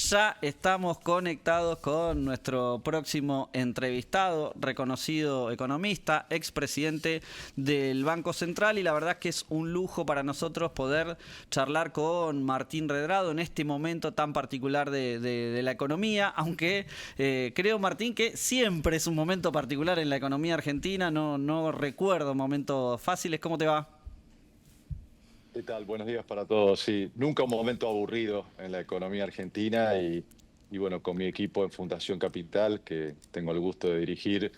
ya estamos conectados con nuestro próximo entrevistado, reconocido economista, expresidente del Banco Central, y la verdad es que es un lujo para nosotros poder charlar con Martín Redrado en este momento tan particular de la economía, aunque creo, Martín, que siempre es un momento particular en la economía argentina, no recuerdo momentos fáciles. ¿Cómo te va? ¿Qué tal? Buenos días para todos. Sí, nunca un momento aburrido en la economía argentina y bueno, con mi equipo en Fundación Capital, que tengo el gusto de dirigir,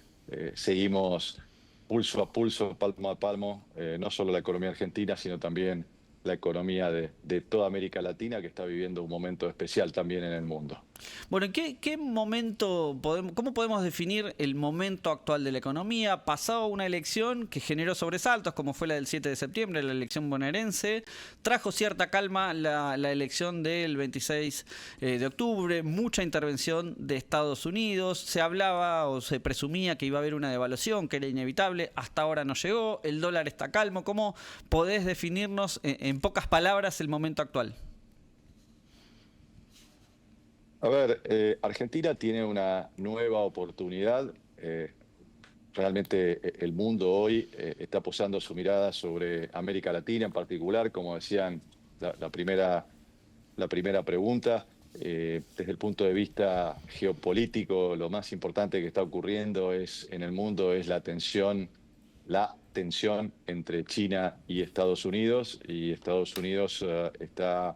seguimos pulso a pulso, palmo a palmo, no solo la economía argentina, sino también la economía de toda América Latina, que está viviendo un momento especial también en el mundo. Bueno, ¿qué momento cómo podemos definir el momento actual de la economía? Pasado una elección que generó sobresaltos, como fue la del 7 de septiembre, la elección bonaerense, trajo cierta calma la elección del 26 de octubre, mucha intervención de Estados Unidos, se hablaba o se presumía que iba a haber una devaluación, que era inevitable, hasta ahora no llegó, el dólar está calmo. ¿Cómo podés definirnos en pocas palabras el momento actual? A ver, Argentina tiene una nueva oportunidad. Realmente el mundo hoy está posando su mirada sobre América Latina en particular, como decían la primera pregunta. Desde el punto de vista geopolítico, lo más importante que está ocurriendo en el mundo es la tensión entre China y Estados Unidos, y Estados Unidos está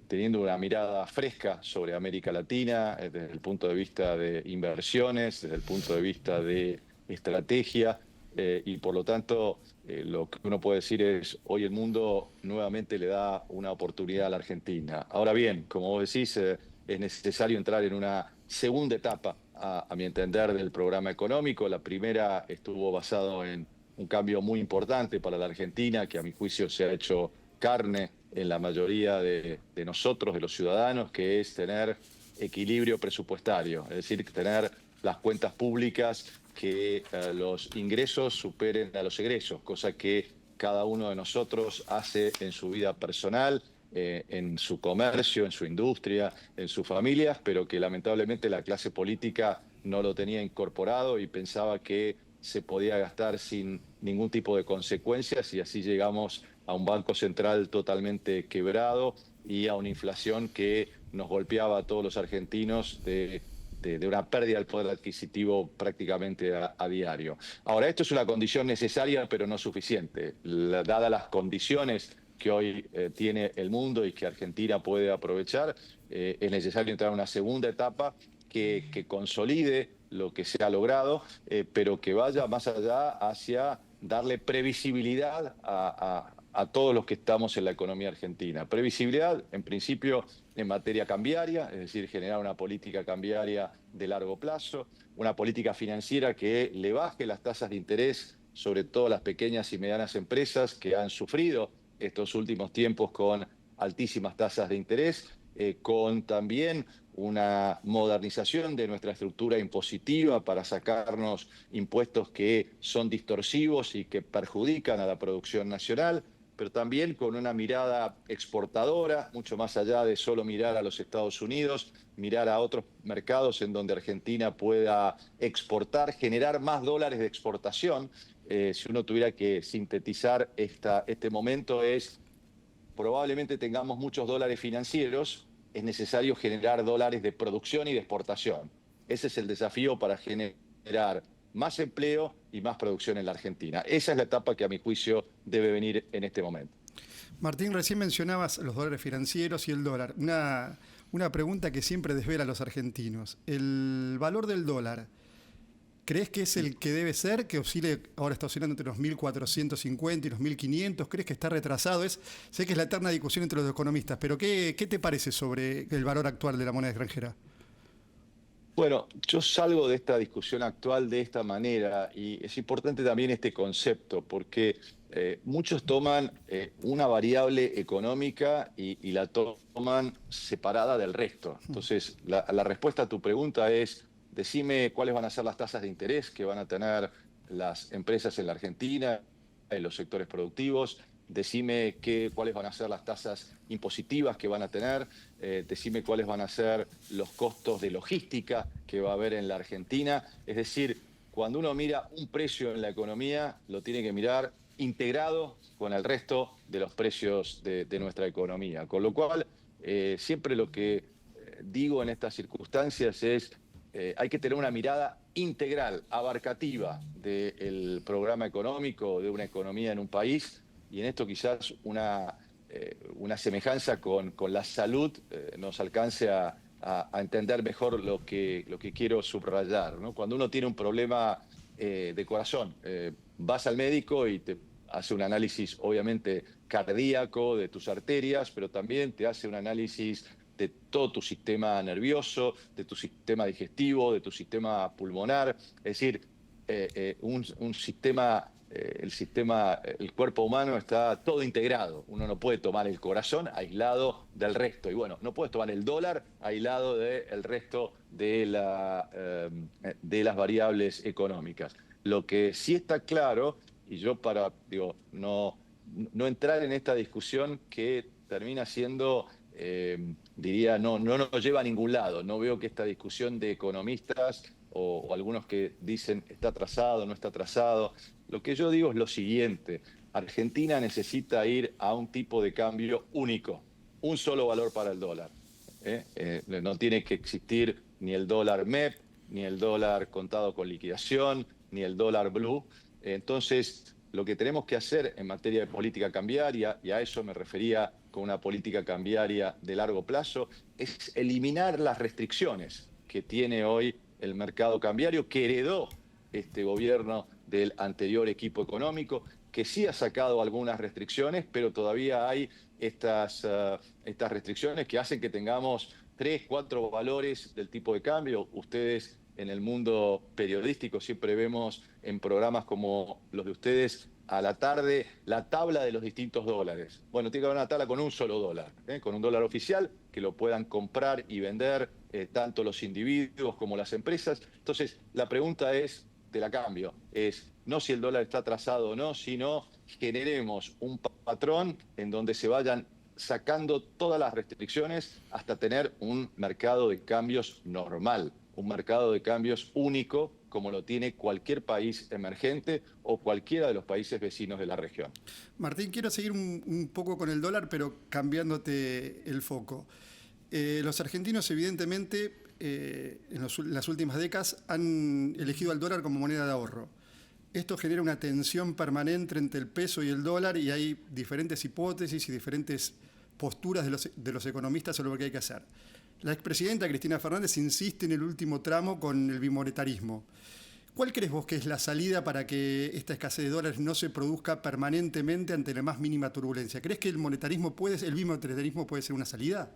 teniendo una mirada fresca sobre América Latina, desde el punto de vista de inversiones, desde el punto de vista de estrategia, y por lo tanto lo que uno puede decir es, hoy el mundo nuevamente le da una oportunidad a la Argentina. Ahora bien, como vos decís, es necesario entrar en una segunda etapa, a mi entender, del programa económico. La primera estuvo basado en un cambio muy importante para la Argentina, que a mi juicio se ha hecho carne en la mayoría de nosotros, de los ciudadanos, que es tener equilibrio presupuestario, es decir, tener las cuentas públicas, que los ingresos superen a los egresos, cosa que cada uno de nosotros hace en su vida personal, en su comercio, en su industria, en sus familias, pero que lamentablemente la clase política no lo tenía incorporado y pensaba que se podía gastar sin ningún tipo de consecuencias, y así llegamos a un Banco Central totalmente quebrado y a una inflación que nos golpeaba a todos los argentinos de una pérdida del poder adquisitivo prácticamente a diario. Ahora, esto es una condición necesaria, pero no suficiente. Dadas las condiciones que hoy tiene el mundo y que Argentina puede aprovechar, es necesario entrar a una segunda etapa que consolide lo que se ha logrado, pero que vaya más allá hacia darle previsibilidad a todos los que estamos en la economía argentina. Previsibilidad, en principio, en materia cambiaria, es decir, generar una política cambiaria de largo plazo, una política financiera que le baje las tasas de interés, sobre todo las pequeñas y medianas empresas que han sufrido estos últimos tiempos con altísimas tasas de interés, con también una modernización de nuestra estructura impositiva para sacarnos impuestos que son distorsivos y que perjudican a la producción nacional, pero también con una mirada exportadora, mucho más allá de solo mirar a los Estados Unidos, mirar a otros mercados en donde Argentina pueda exportar, generar más dólares de exportación. Si uno tuviera que sintetizar este momento, probablemente tengamos muchos dólares financieros, es necesario generar dólares de producción y de exportación. Ese es el desafío para generar más empleo y más producción en la Argentina. Esa es la etapa que a mi juicio debe venir en este momento. Martín, recién mencionabas los dólares financieros y el dólar. Una pregunta que siempre desvela a los argentinos. ¿El valor del dólar, crees que es el que debe ser, que oscile, ahora está oscilando entre los 1.450 y los 1.500? ¿Crees que está retrasado? Sé que es la eterna discusión entre los economistas, pero ¿qué te parece sobre el valor actual de la moneda extranjera? Bueno, yo salgo de esta discusión actual de esta manera, y es importante también este concepto, porque muchos toman una variable económica y la toman separada del resto. Entonces, la respuesta a tu pregunta es: decime cuáles van a ser las tasas de interés que van a tener las empresas en la Argentina, en los sectores productivos. decime cuáles van a ser las tasas impositivas que van a tener, decime cuáles van a ser los costos de logística que va a haber en la Argentina. Es decir, cuando uno mira un precio en la economía, lo tiene que mirar integrado con el resto de los precios de nuestra economía. Con lo cual, siempre lo que digo en estas circunstancias es hay que tener una mirada integral, abarcativa del programa económico, de una economía en un país, y en esto quizás una semejanza con la salud nos alcance a entender mejor lo que quiero subrayar, ¿no? Cuando uno tiene un problema de corazón, vas al médico y te hace un análisis obviamente cardíaco de tus arterias, pero también te hace un análisis de todo tu sistema nervioso, de tu sistema digestivo, de tu sistema pulmonar. Es decir, un sistema, el cuerpo humano está todo integrado. Uno no puede tomar el corazón aislado del resto. Y bueno, no puedes tomar el dólar aislado del resto de las variables económicas. Lo que sí está claro, y yo no entrar en esta discusión que termina siendo, diría, no nos lleva a ningún lado. No veo que esta discusión de economistas o algunos que dicen está atrasado, no está atrasado. Lo que yo digo es lo siguiente: Argentina necesita ir a un tipo de cambio único, un solo valor para el dólar. No tiene que existir ni el dólar MEP, ni el dólar contado con liquidación, ni el dólar blue. Entonces, lo que tenemos que hacer en materia de política cambiaria, y a eso me refería con una política cambiaria de largo plazo, es eliminar las restricciones que tiene hoy el mercado cambiario, que heredó este gobierno del anterior equipo económico, que sí ha sacado algunas restricciones, pero todavía hay estas restricciones que hacen que tengamos 3, 4 valores del tipo de cambio. Ustedes en el mundo periodístico siempre vemos en programas como los de ustedes a la tarde la tabla de los distintos dólares. Bueno, tiene que haber una tabla con un solo dólar, con un dólar oficial que lo puedan comprar y vender tanto los individuos como las empresas. Entonces, la pregunta es, te la cambio, es no si el dólar está atrasado o no, sino generemos un patrón en donde se vayan sacando todas las restricciones hasta tener un mercado de cambios normal, un mercado de cambios único como lo tiene cualquier país emergente o cualquiera de los países vecinos de la región. Martín, quiero seguir un poco con el dólar, pero cambiándote el foco. Los argentinos, evidentemente, en las últimas décadas han elegido al dólar como moneda de ahorro. Esto genera una tensión permanente entre el peso y el dólar, y hay diferentes hipótesis y diferentes posturas de los economistas sobre lo que hay que hacer. La expresidenta Cristina Fernández insiste en el último tramo con el bimonetarismo. ¿Cuál crees vos que es la salida para que esta escasez de dólares no se produzca permanentemente ante la más mínima turbulencia? ¿Crees que el bimonetarismo puede ser una salida?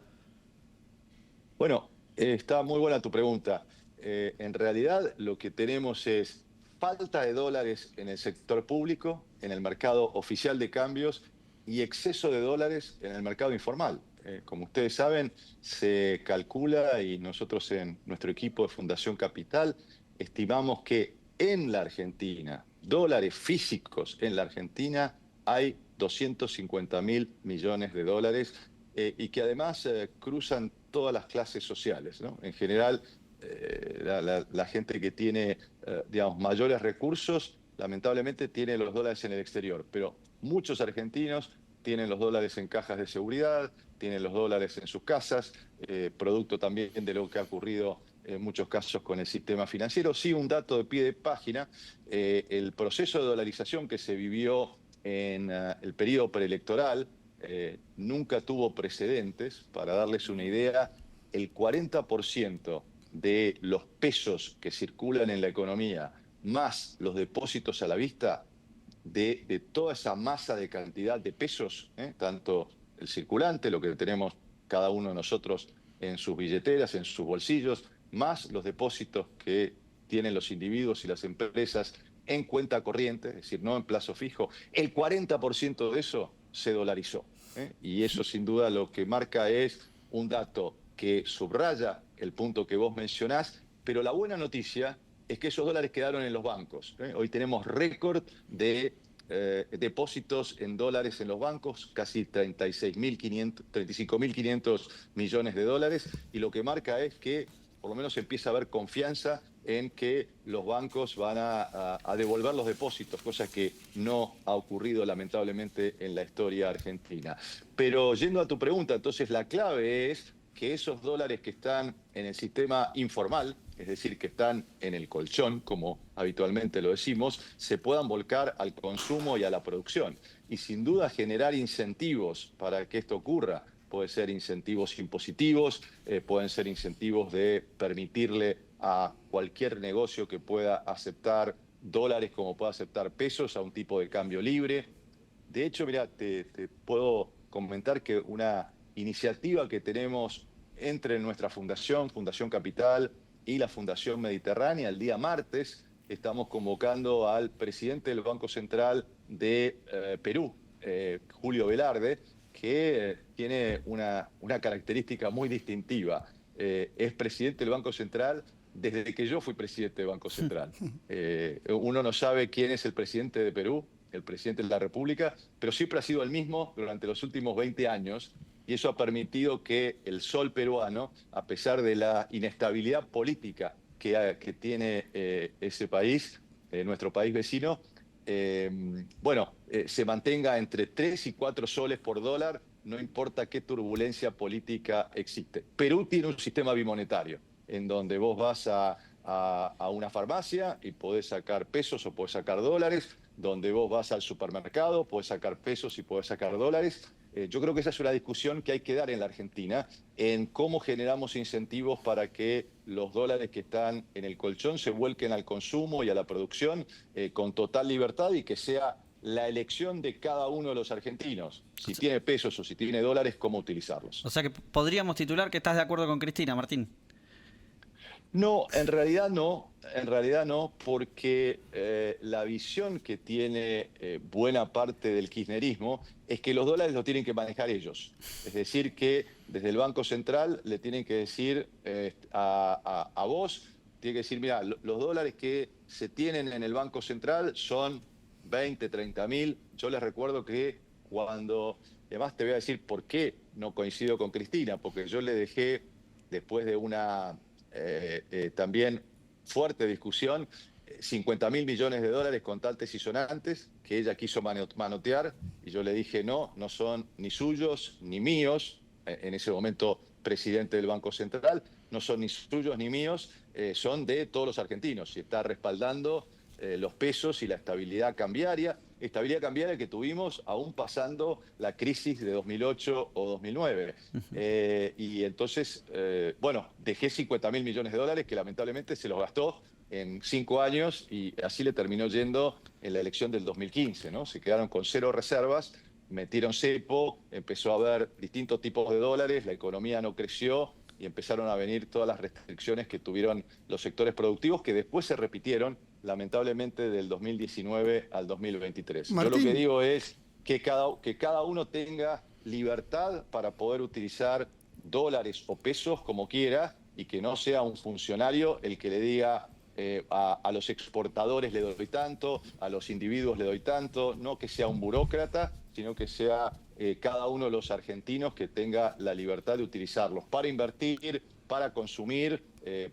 Bueno, está muy buena tu pregunta. En realidad lo que tenemos es falta de dólares en el sector público, en el mercado oficial de cambios, y exceso de dólares en el mercado informal. Como ustedes saben, se calcula, y nosotros en nuestro equipo de Fundación Capital estimamos que en la Argentina, dólares físicos en la Argentina, hay 250.000 millones de dólares, y que además cruzan todas las clases sociales, ¿no? En general, la gente que tiene mayores recursos, lamentablemente tiene los dólares en el exterior, pero muchos argentinos tienen los dólares en cajas de seguridad, tienen los dólares en sus casas, producto también de lo que ha ocurrido en muchos casos con el sistema financiero. Sí, un dato de pie de página: el proceso de dolarización que se vivió en el periodo preelectoral nunca tuvo precedentes. Para darles una idea, el 40% de los pesos que circulan en la economía, más los depósitos a la vista, de toda esa masa de cantidad de pesos, tanto el circulante, lo que tenemos cada uno de nosotros en sus billeteras, en sus bolsillos, más los depósitos que tienen los individuos y las empresas en cuenta corriente, es decir, no en plazo fijo, el 40% de eso se dolarizó. Y eso sin duda lo que marca es un dato que subraya el punto que vos mencionás, pero la buena noticia es que esos dólares quedaron en los bancos. Hoy tenemos récord de depósitos en dólares en los bancos, casi 35.500 millones de dólares, y lo que marca es que por lo menos empieza a haber confianza en que los bancos van a devolver los depósitos, cosa que no ha ocurrido lamentablemente en la historia argentina. Pero yendo a tu pregunta, entonces la clave es que esos dólares que están en el sistema informal, es decir, que están en el colchón, como habitualmente lo decimos, se puedan volcar al consumo y a la producción. Y sin duda generar incentivos para que esto ocurra. Puede ser incentivos impositivos, pueden ser incentivos de permitirle a cualquier negocio que pueda aceptar dólares como pueda aceptar pesos a un tipo de cambio libre. De hecho, mira, te puedo comentar que una iniciativa que tenemos entre nuestra fundación, Fundación Capital, y la Fundación Mediterránea, el día martes estamos convocando al presidente del Banco Central de Perú, Julio Velarde, que tiene una característica muy distintiva. Es presidente del Banco Central desde que yo fui presidente del Banco Central. Uno no sabe quién es el presidente de Perú, el presidente de la República, pero siempre ha sido el mismo durante los últimos 20 años, y eso ha permitido que el sol peruano, a pesar de la inestabilidad política que tiene ese país, nuestro país vecino, se mantenga entre 3 y 4 soles por dólar, no importa qué turbulencia política existe. Perú tiene un sistema bimonetario, en donde vos vas a una farmacia y podés sacar pesos o podés sacar dólares, donde vos vas al supermercado, podés sacar pesos y podés sacar dólares. Yo creo que esa es una discusión que hay que dar en la Argentina, en cómo generamos incentivos para que los dólares que están en el colchón se vuelquen al consumo y a la producción con total libertad, y que sea la elección de cada uno de los argentinos, si tiene pesos o si tiene dólares, cómo utilizarlos. O sea que podríamos titular que estás de acuerdo con Cristina, Martín. No, en realidad no, porque la visión que tiene buena parte del kirchnerismo es que los dólares los tienen que manejar ellos. Es decir, que desde el Banco Central le tienen que decir a vos, tiene que decir, mira, los dólares que se tienen en el Banco Central son 20, 30 mil. Yo les recuerdo que cuando, además te voy a decir por qué no coincido con Cristina, porque yo le dejé, después de una también fuerte discusión, 50 mil millones de dólares contantes y sonantes, que ella quiso manotear, y yo le dije no son ni suyos ni míos, en ese momento presidente del Banco Central, no son ni suyos ni míos, son de todos los argentinos, y está respaldando los pesos y la estabilidad cambiaria que tuvimos aún pasando la crisis de 2008 o 2009. Y entonces, dejé 50 mil millones de dólares que lamentablemente se los gastó en 5 años, y así le terminó yendo en la elección del 2015, ¿no? Se quedaron con 0 reservas, metieron cepo, empezó a haber distintos tipos de dólares, la economía no creció, y empezaron a venir todas las restricciones que tuvieron los sectores productivos, que después se repitieron lamentablemente del 2019 al 2023. Martín, yo lo que digo es que cada uno tenga libertad para poder utilizar dólares o pesos como quiera, y que no sea un funcionario el que le diga a los exportadores le doy tanto, a los individuos le doy tanto, no que sea un burócrata, sino que sea cada uno de los argentinos que tenga la libertad de utilizarlos para invertir, para consumir, el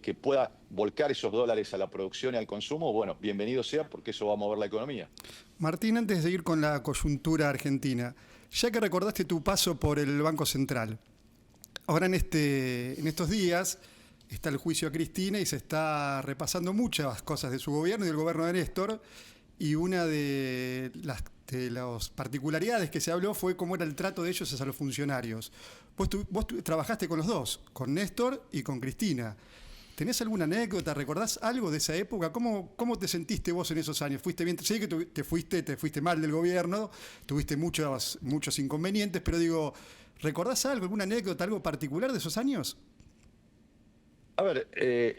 que pueda volcar esos dólares a la producción y al consumo, bienvenido sea, porque eso va a mover la economía. Martín, antes de seguir con la coyuntura argentina, ya que recordaste tu paso por el Banco Central, ahora en estos días está el juicio a Cristina y se está repasando muchas cosas de su gobierno y del gobierno de Néstor, y una de las particularidades que se habló fue cómo era el trato de ellos hacia los funcionarios. Vos trabajaste con los dos, con Néstor y con Cristina. ¿Tenés alguna anécdota? ¿Recordás algo de esa época? ¿Cómo te sentiste vos en esos años? ¿Fuiste bien? Sé que te fuiste mal del gobierno, tuviste muchos inconvenientes, pero digo, ¿recordás algo, alguna anécdota, algo particular de esos años? A ver,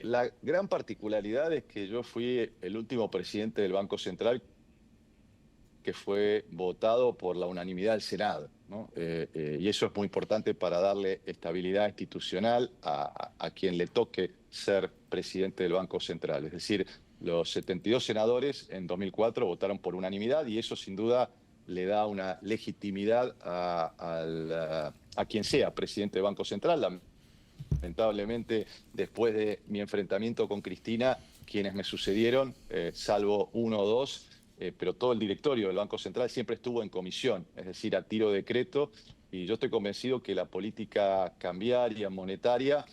la gran particularidad es que yo fui el último presidente del Banco Central que fue votado por la unanimidad del Senado, ¿no? Y eso es muy importante para darle estabilidad institucional a quien le toque ser presidente del Banco Central. Es decir, Los 72 senadores en 2004 votaron por unanimidad y eso sin duda le da una legitimidad a quien sea presidente del Banco Central. Lamentablemente, después de mi enfrentamiento con Cristina, quienes me sucedieron, salvo uno o dos, pero todo el directorio del Banco Central siempre estuvo en comisión, es decir, a tiro de decreto, y yo estoy convencido que la política cambiaria, monetaria,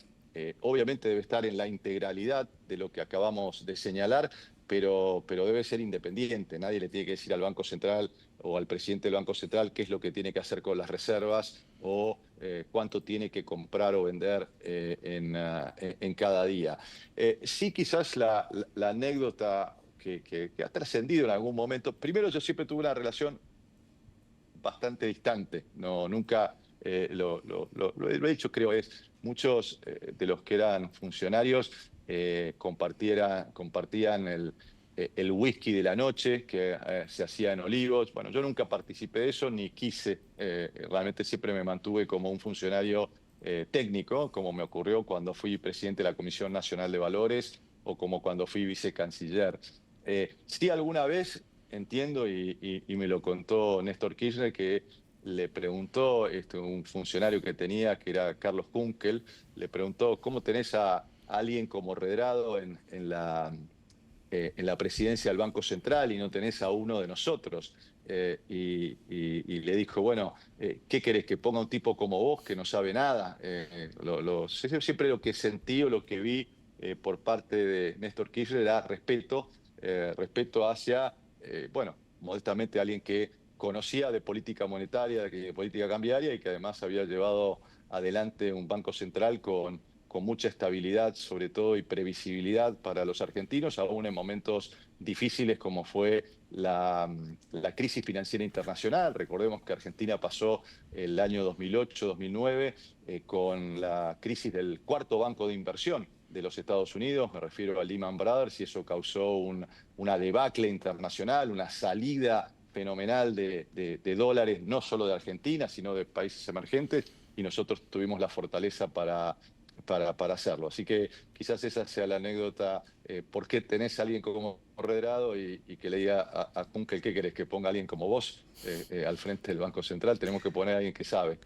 obviamente debe estar en la integralidad de lo que acabamos de señalar, pero debe ser independiente. Nadie le tiene que decir al Banco Central o al presidente del Banco Central qué es lo que tiene que hacer con las reservas o cuánto tiene que comprar o vender en cada día. Sí, quizás la anécdota que ha trascendido en algún momento. Primero, yo siempre tuve una relación bastante distante, no, nunca lo he dicho, creo, muchos de los que eran funcionarios compartían el whisky de la noche que se hacía en Olivos. Bueno, yo nunca participé de eso, ni quise, realmente siempre me mantuve como un funcionario técnico, como me ocurrió cuando fui presidente de la Comisión Nacional de Valores o como cuando fui vicecanciller. Sí, alguna vez entiendo, y me lo contó Néstor Kirchner, que le preguntó un funcionario que tenía, que era Carlos Kunkel, le preguntó, ¿cómo tenés a alguien como Redrado en la presidencia del Banco Central y no tenés a uno de nosotros? Y le dijo, bueno, ¿qué querés? ¿Que ponga un tipo como vos que no sabe nada? Siempre lo que sentí o lo que vi por parte de Néstor Kirchner era respeto hacia, bueno, modestamente alguien que conocía de política monetaria, de política cambiaria y que además había llevado adelante un Banco Central con mucha estabilidad, sobre todo, y previsibilidad para los argentinos, aún en momentos difíciles como fue la crisis financiera internacional. Recordemos que Argentina pasó el año 2008-2009 con la crisis del cuarto banco de inversión de los Estados Unidos, me refiero a Lehman Brothers, y eso causó una debacle internacional, una salida fenomenal de dólares, no solo de Argentina, sino de países emergentes, y nosotros tuvimos la fortaleza para hacerlo. Así que quizás esa sea la anécdota, por qué tenés a alguien como Redrado y que le diga a Kunkel, ¿qué querés? ¿Que ponga a alguien como vos al frente del Banco Central? Tenemos que poner a alguien que sabe.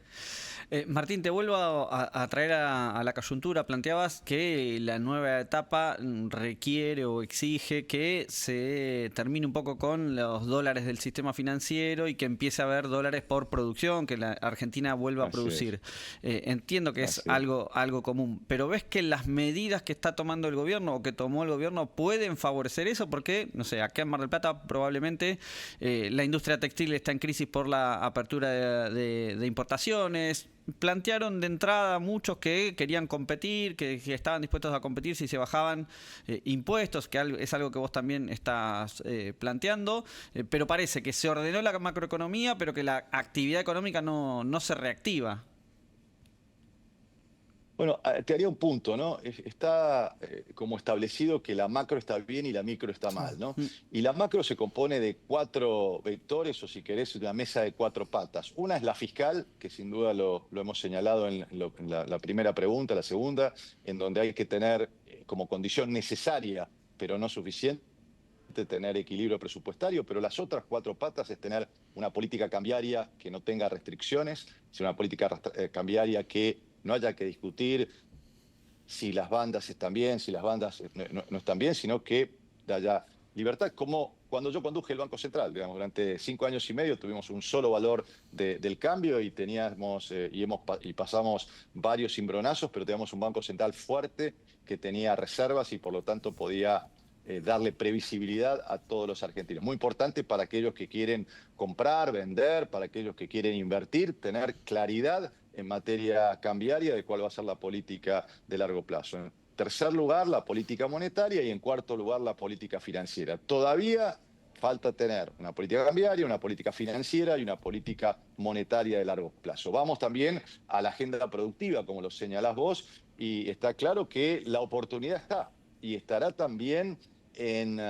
Martín, te vuelvo a traer a la coyuntura. Planteabas que la nueva etapa requiere o exige que se termine un poco con los dólares del sistema financiero y que empiece a haber dólares por producción, que la Argentina vuelva a producir. Entiendo que es algo común, pero ¿ves que las medidas que está tomando el gobierno o que tomó el gobierno pueden favorecer eso? Porque, no sé, acá en Mar del Plata probablemente la industria textil está en crisis por la apertura de importaciones. Plantearon de entrada muchos que querían competir, que estaban dispuestos a competir si se bajaban impuestos, que es algo que vos también estás planteando, pero parece que se ordenó la macroeconomía, pero que la actividad económica no se reactiva. Bueno, te haría un punto, ¿no? Está como establecido que la macro está bien y la micro está mal, ¿no? Y la macro se compone de 4 vectores, o si querés, una mesa de 4 patas. Una es la fiscal, que sin duda lo hemos señalado en la primera pregunta, la segunda, en donde hay que tener como condición necesaria, pero no suficiente, tener equilibrio presupuestario, pero las otras 4 patas es tener una política cambiaria que no tenga restricciones, sino una política cambiaria que no haya que discutir si las bandas están bien, si las bandas no están bien, sino que haya libertad, como cuando yo conduje el Banco Central, digamos, durante 5 años y medio tuvimos un solo valor del cambio y teníamos y pasamos varios cimbronazos, pero teníamos un Banco Central fuerte que tenía reservas y por lo tanto podía darle previsibilidad a todos los argentinos. Muy importante para aquellos que quieren comprar, vender, para aquellos que quieren invertir, tener claridad en materia cambiaria de cuál va a ser la política de largo plazo. En tercer lugar, la política monetaria y en cuarto lugar, la política financiera. Todavía falta tener una política cambiaria, una política financiera y una política monetaria de largo plazo. Vamos también a la agenda productiva, como lo señalás vos, y está claro que la oportunidad está y estará también en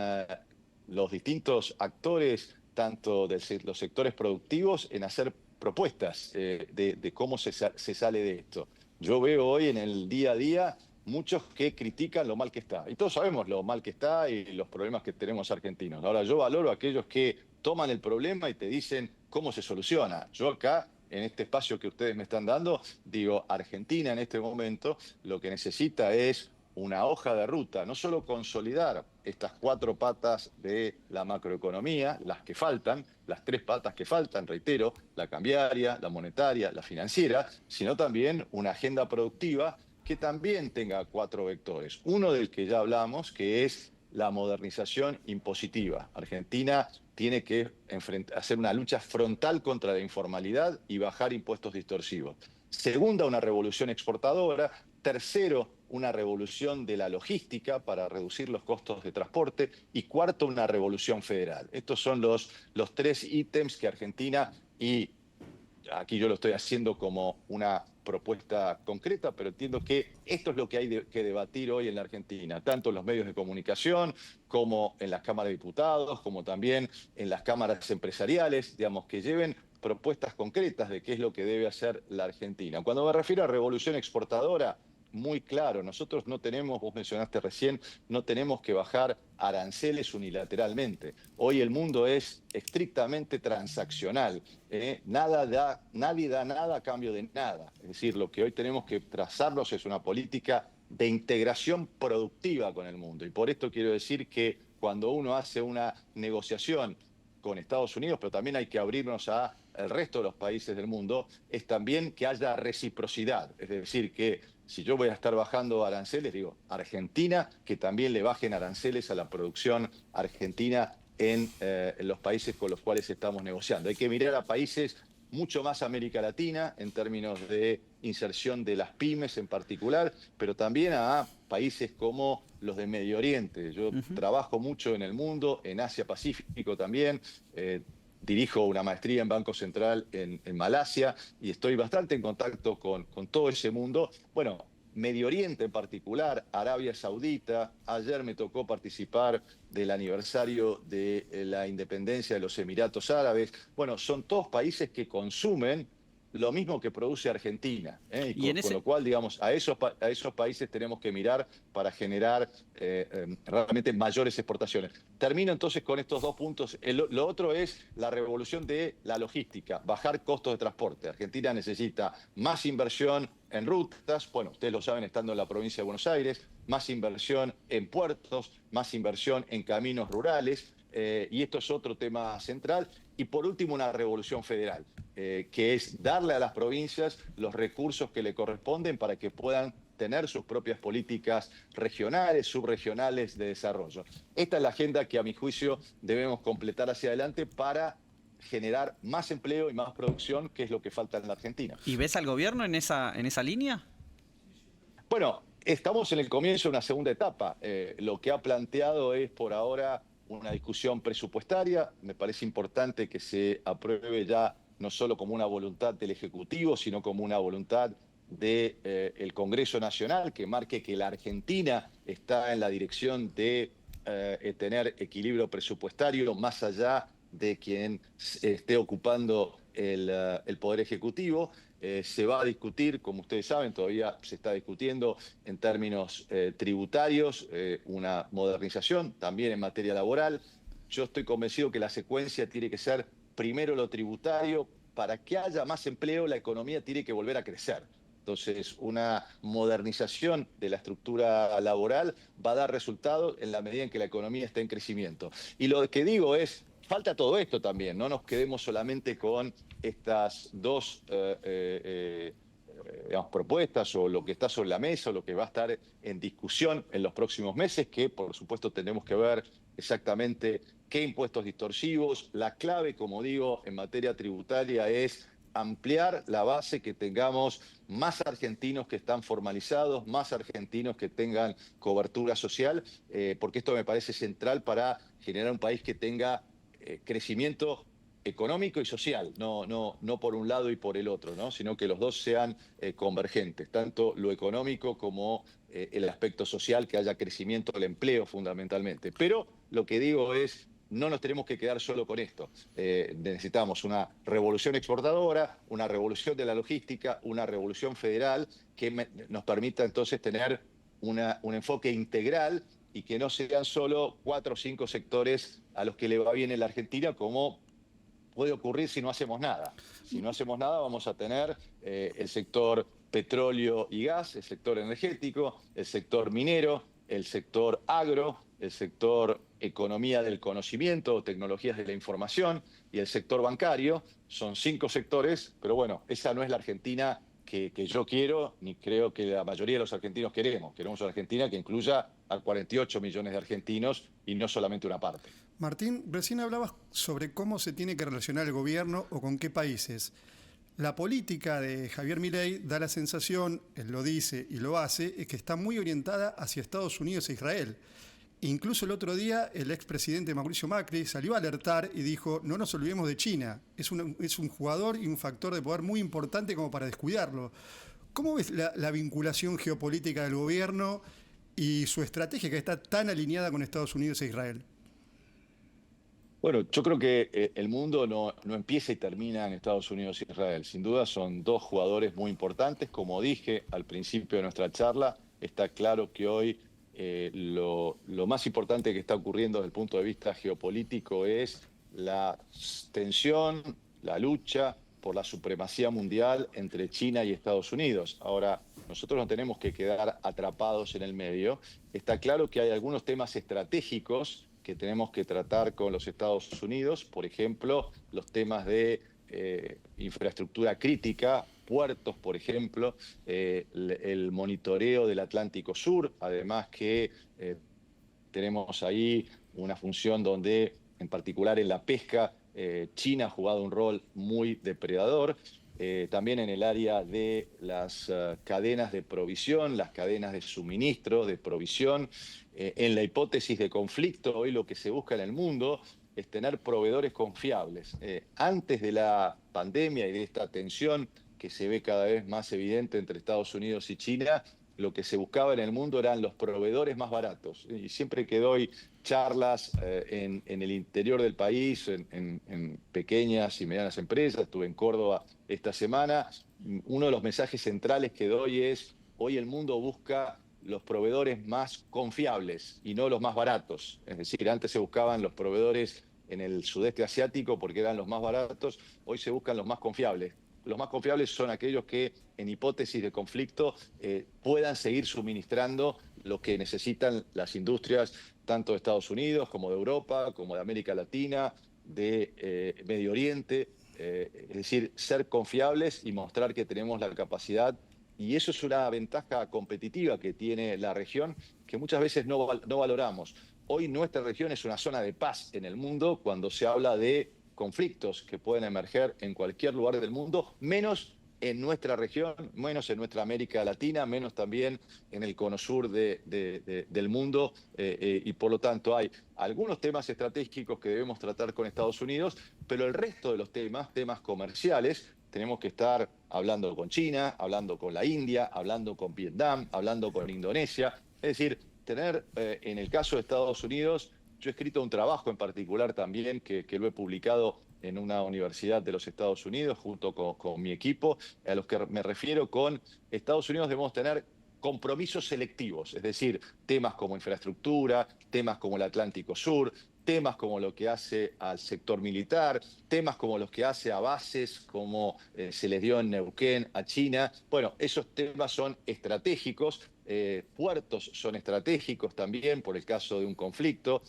los distintos actores, tanto de los sectores productivos, en hacer propuestas de cómo se sale de esto. Yo veo hoy en el día a día muchos que critican lo mal que está. Y todos sabemos lo mal que está y los problemas que tenemos argentinos. Ahora, yo valoro a aquellos que toman el problema y te dicen cómo se soluciona. Yo acá, en este espacio que ustedes me están dando, digo, Argentina en este momento lo que necesita es una hoja de ruta, no solo consolidar estas 4 patas de la macroeconomía, las que faltan, las 3 patas que faltan, reitero, la cambiaria, la monetaria, la financiera, sino también una agenda productiva que también tenga 4 vectores. Uno del que ya hablamos, que es la modernización impositiva. Argentina tiene que hacer una lucha frontal contra la informalidad y bajar impuestos distorsivos. Segunda, una revolución exportadora. Tercero, una revolución de la logística para reducir los costos de transporte. Y cuarto, una revolución federal. Estos son los 3 ítems que Argentina, y aquí yo lo estoy haciendo como una propuesta concreta, pero entiendo que esto es lo que hay que debatir hoy en la Argentina, tanto en los medios de comunicación como en las cámaras de diputados, como también en las cámaras empresariales, digamos, que lleven propuestas concretas de qué es lo que debe hacer la Argentina. Cuando me refiero a revolución exportadora, muy claro, nosotros no tenemos, vos mencionaste recién, no tenemos que bajar aranceles unilateralmente. Hoy el mundo es estrictamente transaccional. Nadie da nada a cambio de nada. Es decir, lo que hoy tenemos que trazarnos es una política de integración productiva con el mundo. Y por esto quiero decir que cuando uno hace una negociación con Estados Unidos, pero también hay que abrirnos al resto de los países del mundo, es también que haya reciprocidad. Es decir, que si yo voy a estar bajando aranceles, digo, Argentina, que también le bajen aranceles a la producción argentina en los países con los cuales estamos negociando. Hay que mirar a países mucho más América Latina en términos de inserción de las pymes en particular, pero también a países como los de Medio Oriente. Yo trabajo mucho en el mundo, en Asia-Pacífico también, dirijo una maestría en Banco Central en Malasia y estoy bastante en contacto con todo ese mundo. Bueno, Medio Oriente en particular, Arabia Saudita. Ayer me tocó participar del aniversario de la independencia de los Emiratos Árabes. Bueno, son todos países que consumen lo mismo que produce Argentina. Y con lo cual, digamos, a esos países tenemos que mirar para generar realmente mayores exportaciones. Termino entonces con estos 2 puntos. Lo otro es la revolución de la logística, bajar costos de transporte. Argentina necesita más inversión en rutas, bueno, ustedes lo saben estando en la provincia de Buenos Aires, más inversión en puertos, más inversión en caminos rurales, y esto es otro tema central. Y por último, una revolución federal, que es darle a las provincias los recursos que le corresponden para que puedan tener sus propias políticas regionales, subregionales de desarrollo. Esta es la agenda que a mi juicio debemos completar hacia adelante para generar más empleo y más producción, que es lo que falta en la Argentina. ¿Y ves al gobierno en esa línea? Bueno, estamos en el comienzo de una segunda etapa. Lo que ha planteado es por ahora una discusión presupuestaria. Me parece importante que se apruebe ya no solo como una voluntad del Ejecutivo, sino como una voluntad del Congreso Nacional, que marque que la Argentina está en la dirección de tener equilibrio presupuestario más allá de quien esté ocupando el Poder Ejecutivo. Se va a discutir, como ustedes saben, todavía se está discutiendo en términos tributarios, una modernización, también en materia laboral. Yo estoy convencido que la secuencia tiene que ser primero lo tributario. Para que haya más empleo, la economía tiene que volver a crecer. Entonces, una modernización de la estructura laboral va a dar resultados en la medida en que la economía esté en crecimiento. Y lo que digo es, falta todo esto también, no nos quedemos solamente con estas 2 digamos, propuestas o lo que está sobre la mesa o lo que va a estar en discusión en los próximos meses, que por supuesto tenemos que ver exactamente qué impuestos distorsivos. La clave, como digo, en materia tributaria es ampliar la base, que tengamos más argentinos que están formalizados, más argentinos que tengan cobertura social, porque esto me parece central para generar un país que tenga crecimiento económico y social, no por un lado y por el otro, ¿no? Sino que los dos sean convergentes, tanto lo económico como el aspecto social, que haya crecimiento del empleo fundamentalmente. Pero lo que digo es, no nos tenemos que quedar solo con esto. Necesitamos una revolución exportadora, una revolución de la logística, una revolución federal que nos permita entonces tener un enfoque integral y que no sean solo 4 o 5 sectores a los que le va bien en la Argentina, como puede ocurrir si no hacemos nada. Si no hacemos nada, vamos a tener el sector petróleo y gas, el sector energético, el sector minero, el sector agro, el sector economía del conocimiento, tecnologías de la información y el sector bancario. Son 5 sectores, pero bueno, esa no es la Argentina que yo quiero, ni creo que la mayoría de los argentinos queremos. Queremos una Argentina que incluya a 48 millones de argentinos y no solamente una parte. Martín, recién hablabas sobre cómo se tiene que relacionar el gobierno o con qué países. La política de Javier Milei da la sensación, él lo dice y lo hace, es que está muy orientada hacia Estados Unidos e Israel. Incluso el otro día el expresidente Mauricio Macri salió a alertar y dijo, no nos olvidemos de China, es un jugador y un factor de poder muy importante como para descuidarlo. ¿Cómo ves la vinculación geopolítica del gobierno y su estrategia que está tan alineada con Estados Unidos e Israel? Bueno, yo creo que el mundo no empieza y termina en Estados Unidos e Israel. Sin duda son 2 jugadores muy importantes. Como dije al principio de nuestra charla, está claro que hoy lo más importante que está ocurriendo desde el punto de vista geopolítico es la tensión, la lucha por la supremacía mundial entre China y Estados Unidos. Ahora, nosotros no tenemos que quedar atrapados en el medio. Está claro que hay algunos temas estratégicos que tenemos que tratar con los Estados Unidos, por ejemplo, los temas de infraestructura crítica, puertos, por ejemplo, el monitoreo del Atlántico Sur, además que tenemos ahí una función donde, en particular en la pesca, China ha jugado un rol muy depredador. También en el área de las cadenas de provisión, las cadenas de suministro, de provisión. En la hipótesis de conflicto, hoy lo que se busca en el mundo es tener proveedores confiables. Antes de la pandemia y de esta tensión que se ve cada vez más evidente entre Estados Unidos y China, lo que se buscaba en el mundo eran los proveedores más baratos. Y siempre que doy charlas en el interior del país, en pequeñas y medianas empresas, estuve en Córdoba esta semana, uno de los mensajes centrales que doy es, hoy el mundo busca los proveedores más confiables y no los más baratos. Es decir, antes se buscaban los proveedores en el sudeste asiático porque eran los más baratos, hoy se buscan los más confiables. Los más confiables son aquellos que, en hipótesis de conflicto, puedan seguir suministrando lo que necesitan las industrias, tanto de Estados Unidos como de Europa, como de América Latina, de Medio Oriente. Es decir, ser confiables y mostrar que tenemos la capacidad. Y eso es una ventaja competitiva que tiene la región que muchas veces no valoramos. Hoy nuestra región es una zona de paz en el mundo cuando se habla de conflictos que pueden emerger en cualquier lugar del mundo, menos en nuestra región, menos en nuestra América Latina, menos también en el cono sur del mundo. Y por lo tanto hay algunos temas estratégicos que debemos tratar con Estados Unidos, pero el resto de los temas comerciales, tenemos que estar hablando con China, hablando con la India, hablando con Vietnam, hablando con Indonesia. Es decir, tener, en el caso de Estados Unidos, yo he escrito un trabajo en particular también que lo he publicado en una universidad de los Estados Unidos junto con mi equipo, a los que me refiero con Estados Unidos debemos tener compromisos selectivos, es decir, temas como infraestructura, temas como el Atlántico Sur, temas como lo que hace al sector militar, temas como los que hace a bases como se les dio en Neuquén a China. Bueno, esos temas son estratégicos, puertos son estratégicos también por el caso de un conflicto.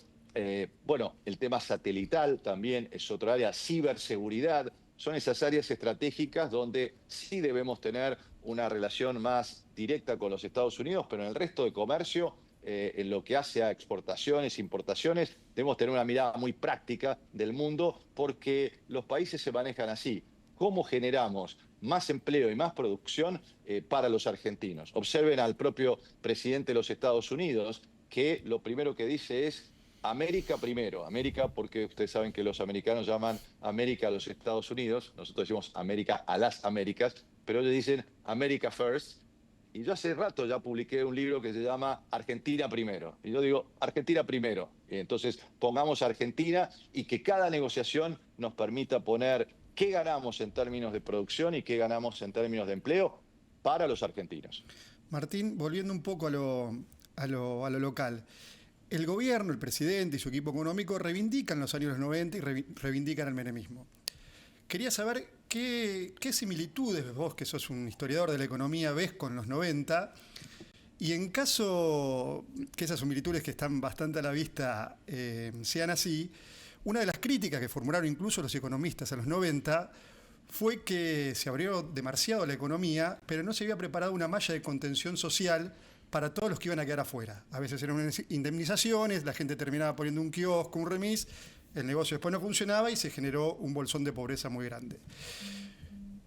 Bueno, el tema satelital también es otra área, ciberseguridad, son esas áreas estratégicas donde sí debemos tener una relación más directa con los Estados Unidos, pero en el resto de comercio, en lo que hace a exportaciones, importaciones, debemos tener una mirada muy práctica del mundo porque los países se manejan así. ¿Cómo generamos más empleo y más producción para los argentinos? Observen al propio presidente de los Estados Unidos, que lo primero que dice es América primero. América porque ustedes saben que los americanos llaman América a los Estados Unidos, nosotros decimos América a las Américas, pero ellos dicen America First. Y yo hace rato ya publiqué un libro que se llama Argentina primero. Y yo digo Argentina primero. Y entonces pongamos Argentina y que cada negociación nos permita poner qué ganamos en términos de producción y qué ganamos en términos de empleo para los argentinos. Martín, volviendo un poco a lo local. El gobierno, el presidente y su equipo económico reivindican los años 90 y reivindican el menemismo. Quería saber qué similitudes vos, que sos un historiador de la economía, ves con los 90 y en caso que esas similitudes que están bastante a la vista sean así, una de las críticas que formularon incluso los economistas a los 90 fue que se abrió demasiado la economía, pero no se había preparado una malla de contención social para todos los que iban a quedar afuera. A veces eran indemnizaciones, la gente terminaba poniendo un kiosco, un remis, el negocio después no funcionaba y se generó un bolsón de pobreza muy grande.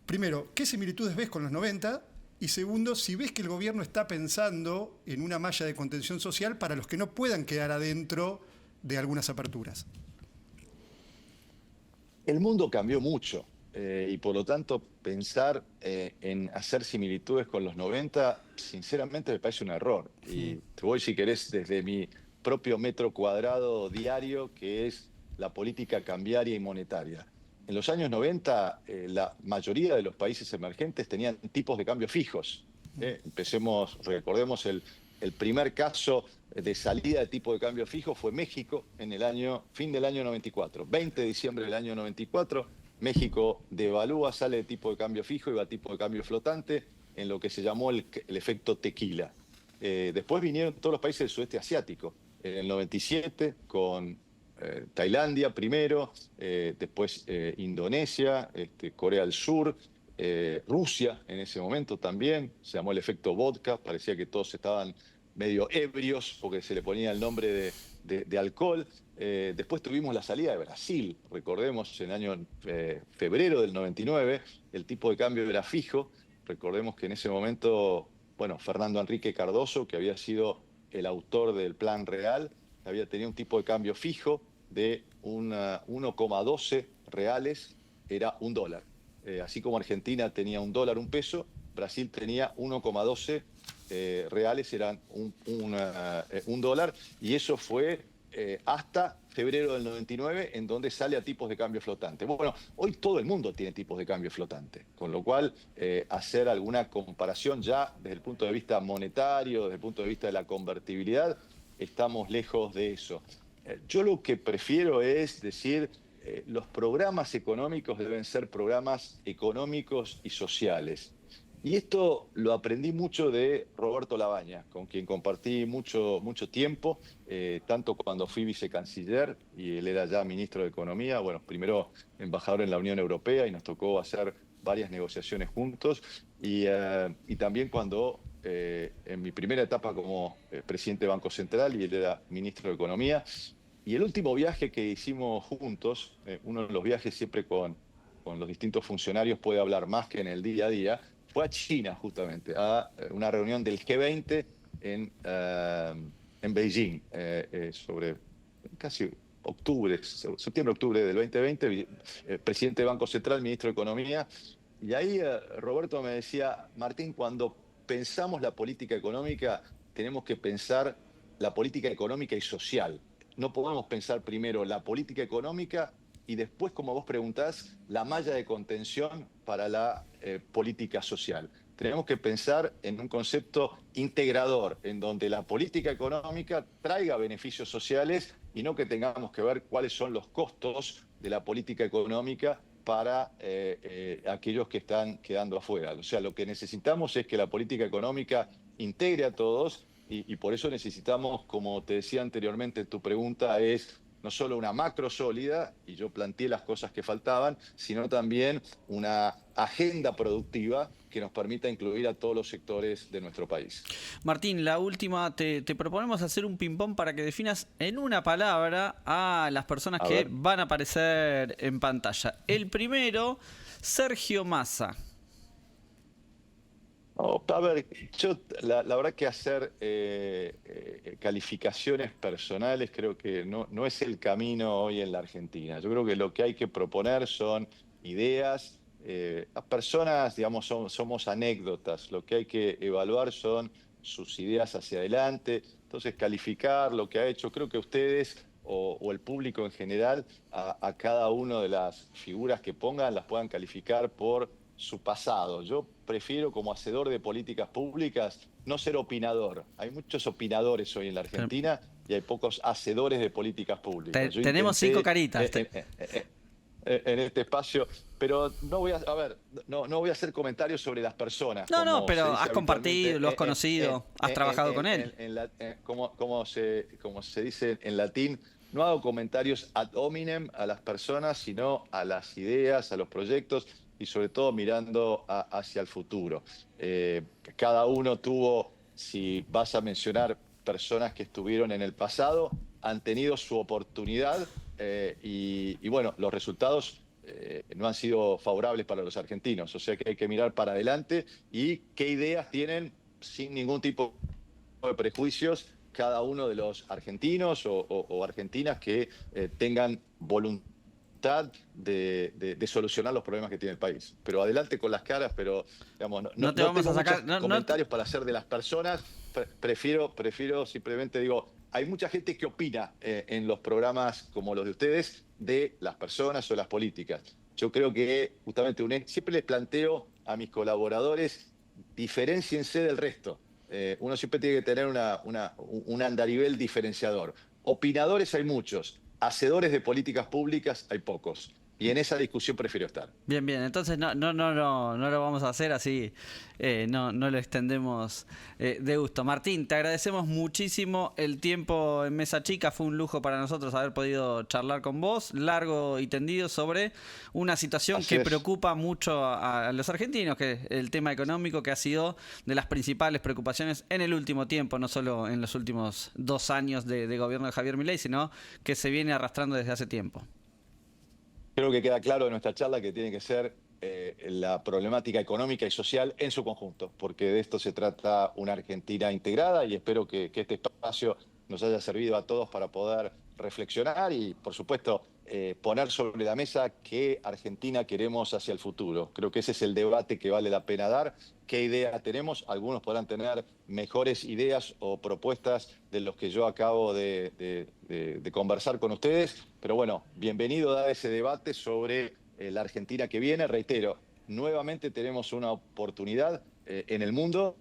Primero, ¿qué similitudes ves con los 90? Y segundo, si ves que el gobierno está pensando en una malla de contención social para los que no puedan quedar adentro de algunas aperturas. El mundo cambió mucho y por lo tanto pensar en hacer similitudes con los 90, sinceramente me parece un error. Y te voy, si querés, desde mi propio metro cuadrado diario, que es la política cambiaria y monetaria. En los años 90, la mayoría de los países emergentes tenían tipos de cambio fijos. Recordemos el primer caso de salida de tipo de cambio fijo fue México en fin del año 94. 20 de diciembre del año 94, México devalúa, sale de tipo de cambio fijo y va a tipo de cambio flotante en lo que se llamó el efecto tequila. Después vinieron todos los países del sudeste asiático. En el 97 con Tailandia primero, después Indonesia, Corea del Sur, Rusia en ese momento también, se llamó el efecto vodka, parecía que todos estaban medio ebrios porque se le ponía el nombre de alcohol. Después tuvimos la salida de Brasil, recordemos en el año febrero del 99, el tipo de cambio era fijo, recordemos que en ese momento, bueno, Fernando Henrique Cardoso, que había sido el autor del Plan Real, había tenido un tipo de cambio fijo de 1,12 reales, era un dólar. Así como Argentina tenía un dólar, un peso, Brasil tenía 1,12 reales, eran un dólar, y eso fue hasta febrero del 99, en donde sale a tipos de cambio flotante. Bueno, hoy todo el mundo tiene tipos de cambio flotante, con lo cual hacer alguna comparación ya desde el punto de vista monetario, desde el punto de vista de la convertibilidad, estamos lejos de eso. Yo lo que prefiero es decir, los programas económicos deben ser programas económicos y sociales. Y esto lo aprendí mucho de Roberto Labaña, con quien compartí mucho tiempo, tanto cuando fui vicecanciller y él era ya ministro de Economía, bueno, primero embajador en la Unión Europea y nos tocó hacer varias negociaciones juntos, y también cuando en mi primera etapa como presidente de Banco Central y él era ministro de Economía. Y el último viaje que hicimos juntos, uno de los viajes siempre con los distintos funcionarios puede hablar más que en el día a día, fue a China justamente, a una reunión del G20 en Beijing, sobre casi septiembre-octubre del 2020, presidente de Banco Central, ministro de Economía. Y ahí Roberto me decía, Martín, cuando pensamos la política económica, tenemos que pensar la política económica y social. No podemos pensar primero la política económica y después, como vos preguntás, la malla de contención para la política social. Tenemos que pensar en un concepto integrador, en donde la política económica traiga beneficios sociales y no que tengamos que ver cuáles son los costos de la política económica para aquellos que están quedando afuera. O sea, lo que necesitamos es que la política económica integre a todos y por eso necesitamos, como te decía anteriormente, tu pregunta es no solo una macro sólida, y yo planteé las cosas que faltaban, sino también una agenda productiva que nos permita incluir a todos los sectores de nuestro país. Martín, la última, te proponemos hacer un ping-pong para que definas en una palabra a las personas que van a aparecer en pantalla. El primero, Sergio Massa. Oh, a ver, yo la verdad que hacer calificaciones personales creo que no es el camino hoy en la Argentina. Yo creo que lo que hay que proponer son ideas. Las personas, digamos, somos anécdotas. Lo que hay que evaluar son sus ideas hacia adelante. Entonces, calificar lo que ha hecho, creo que ustedes o el público en general, a cada una de las figuras que pongan, las puedan calificar por su pasado. Yo prefiero, como hacedor de políticas públicas, no ser opinador. Hay muchos opinadores hoy en la Argentina y hay pocos hacedores de políticas públicas. Tenemos 5 caritas. En este espacio, pero no voy no voy a hacer comentarios sobre las personas. No, pero has compartido, lo has conocido, has trabajado con él. Como se dice en latín, no hago comentarios ad hominem a las personas, sino a las ideas, a los proyectos y sobre todo mirando hacia el futuro. Cada uno tuvo, si vas a mencionar personas que estuvieron en el pasado, han tenido su oportunidad y bueno, los resultados no han sido favorables para los argentinos. O sea que hay que mirar para adelante y qué ideas tienen sin ningún tipo de prejuicios cada uno de los argentinos o argentinas que tengan voluntad de solucionar los problemas que tiene el país. Pero adelante con las caras, pero digamos, no te vamos tengo a sacar comentarios para hacer de las personas. Prefiero simplemente digo, hay mucha gente que opina en los programas como los de ustedes de las personas o las políticas. Yo creo que justamente siempre les planteo a mis colaboradores, diferénciense del resto. Uno siempre tiene que tener un andarivel diferenciador. Opinadores hay muchos, hacedores de políticas públicas hay pocos. Y en esa discusión prefiero estar. Bien, entonces no lo vamos a hacer así, no lo extendemos de gusto. Martín, te agradecemos muchísimo el tiempo en Mesa Chica, fue un lujo para nosotros haber podido charlar con vos, largo y tendido, sobre una situación que preocupa mucho a los argentinos, que es el tema económico, que ha sido de las principales preocupaciones en el último tiempo, no solo en los últimos 2 años de gobierno de Javier Milei, sino que se viene arrastrando desde hace tiempo. Creo que queda claro en nuestra charla que tiene que ser la problemática económica y social en su conjunto, porque de esto se trata una Argentina integrada y espero que este espacio nos haya servido a todos para poder reflexionar y, por supuesto, poner sobre la mesa qué Argentina queremos hacia el futuro. Creo que ese es el debate que vale la pena dar. ¿Qué idea tenemos? Algunos podrán tener mejores ideas o propuestas de los que yo acabo de conversar con ustedes, pero bueno, bienvenido a ese debate sobre la Argentina que viene. Reitero, nuevamente tenemos una oportunidad en el mundo.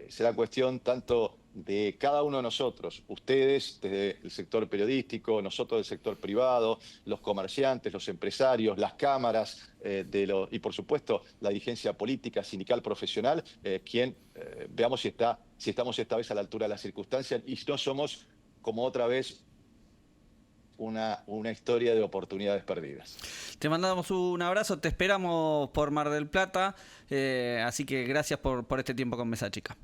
Será cuestión tanto de cada uno de nosotros, ustedes desde el sector periodístico, nosotros del sector privado, los comerciantes, los empresarios, las cámaras y por supuesto la dirigencia política, sindical, profesional, quien veamos si estamos esta vez a la altura de las circunstancias y no somos como otra vez una historia de oportunidades perdidas. Te mandamos un abrazo, te esperamos por Mar del Plata, así que gracias por este tiempo con Mesa Chica.